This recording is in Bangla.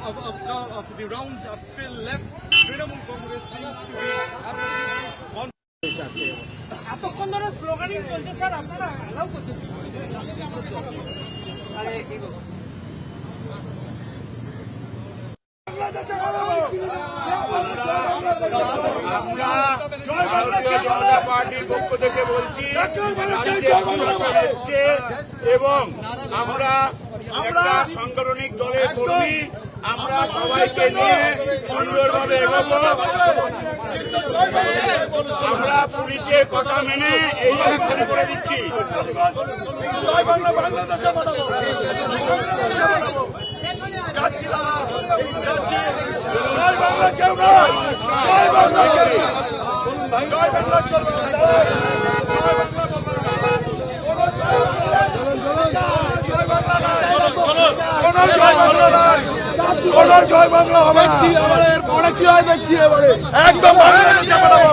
of the rounds are still left. Trinamool Congress seems to be এতক্ষণ ধরে স্লোগানিং চলছে স্যার, আপনারা অ্যালাউ করছেন? আমরা ভারতীয় জনতা পার্টির পক্ষ থেকে বলছি এসছে এবং আমরা একটা সাংগঠনিক দলের কর্মী, আমরা সবাইকে নিয়ে সুন্দরভাবে এগোবো। আমরা পুলিশের কথা মেনে এই জায়গা করে দিচ্ছি। জয় বাংলা হবে, পরে কি হয় দেখছি এবারে একদম বাংলাদেশে পাঠাবো।